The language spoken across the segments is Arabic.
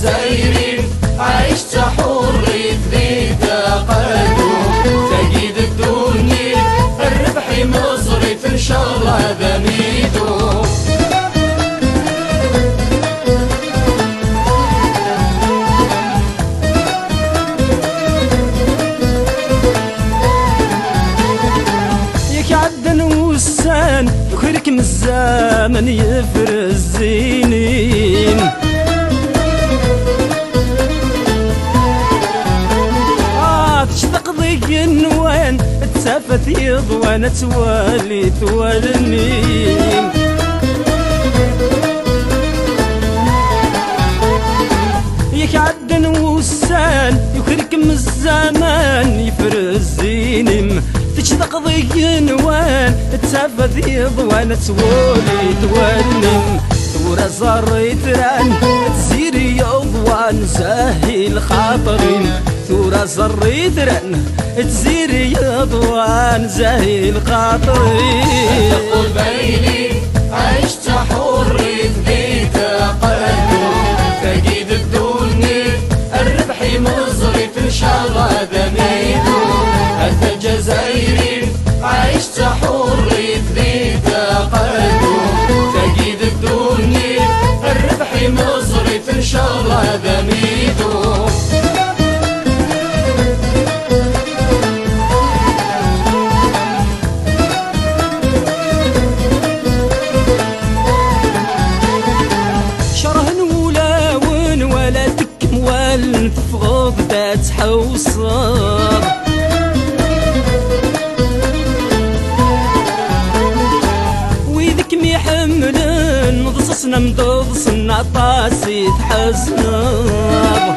جزائري عشت حرية ذي تقدم، تجيد الدنيا الربح مصري إن شاء الله هذا ميدو. عدن وسان يخرك من الزمن يفرز الزينين، تشتاق ضيق النوان تسافت يضوان توالي توالنين. ياك عدن وسان يخرك من الزمان يفرز الزينين، تشتاق ضيق نوان تسافت يضوان توالي توالنين. ثورة زريت ران تزيري يضوان زاهي الخاطرين، ثورة زريت ران تزيري يضوان زاهي الخاطرين. تقول بيني عشت حرية ذي تقدم، تجيد الدنيا الربح مصري إن شاء الله هذا ميدو. أنت جزائري عشت حرية ذي تقدم، تجيد الدنيا الربح مصري إن شاء الله هذا ميدو. والفض ذات حوصر ويذك ميحملن ضصصنا مضصنا طاسي تحزنر.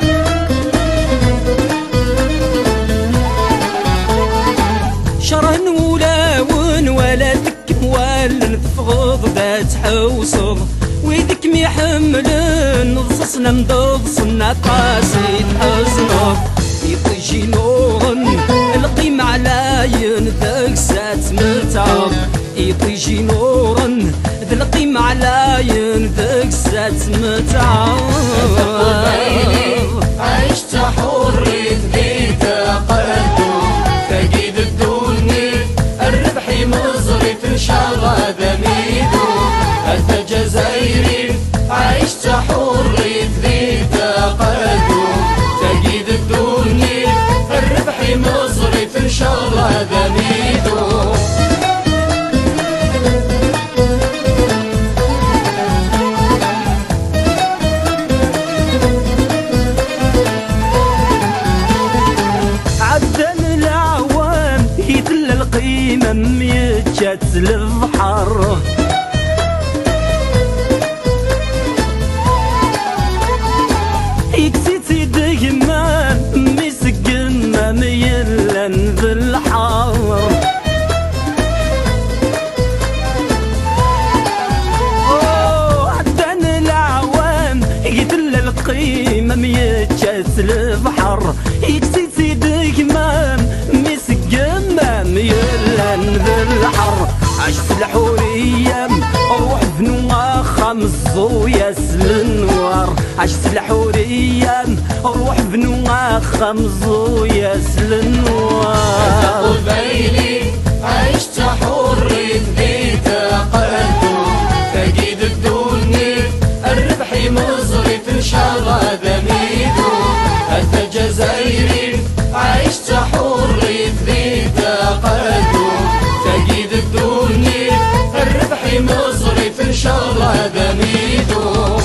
شرهن ولاون ولا ذك موالن فض ذات حوصر ويدك ميحملن ضصصنا مضصنا قاسي تحزنر. يطيجي نورن القيم علاين ذاك سات متعب، يطيجي نورن القيم علاين ذاك سات متعب. عشت حرية ذي تقدم، تجيد الدنيا الربح مصري إن شاء الله هذا ميدو. أنت جزائري عشت حرية ذي تقدم، تجيد الدنيا الربح مصري إن شاء الله هذا ميدو. عدن الأعوام يدل القيمة ميتشات البحر، يكسيتي دقمان مسقنا ميلن بالحار. عدن الأعوام يدل القيمة ميتشات البحر، يكسيتي دقمان مسقنا ميلن بالحر. عشت الحورية روح بنوها خمس وياس للنوار، عشت الحورية روح بنوها خمس وياس للنوار. تقول بيني عشت حرية ذي تقدم، تجيد الدنيا الربح مصري إن شاء الله هذا ميدو. أنت جزائري عشت حرية ذي تقدم، تجيد الدنيا الربح مصري إن شاء الله هذا ميدو.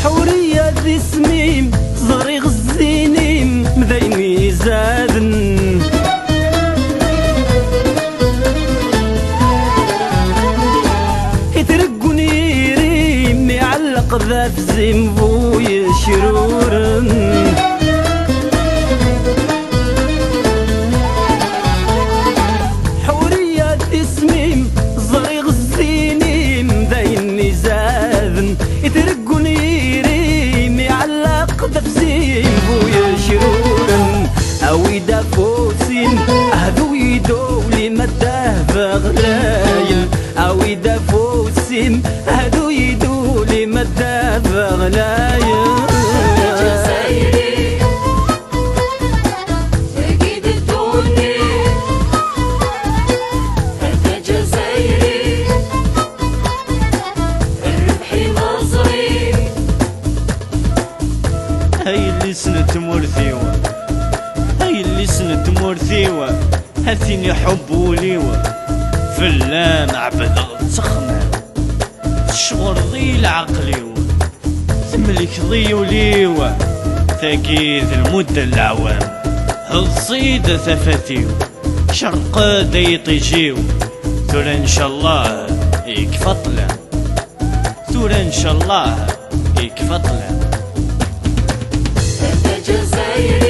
حورية ذي سميم زريغ الزينيم مذيني زادن، يترقوني ريم يعلق ذا في زنبو يشرورن. حورية ذي سميم زريغ الزينيم مذيني زادن، يترقوني ريم يعلق ذا في زنبو يشرورن. أوي دف دافوسين هذو يدولي مداه بغلايل او يدافوسين هذو يدولي مداه بغلايل جزائري تقيد الدوني هذا جزائري الربحي مصري هاي اللي سنة مرثيوة هاي اللي سنة مرثيوة هاتيني حب وليوة فلان عبد تخمة الشغل ضي العقليوة تملك ضي وليوة تاكيد المدة العوام الصيدة ثفتيو شرقا ديطيجيو تورا ان شاء الله يكفطلا تورا ان شاء الله يكفطلا هذا جزائري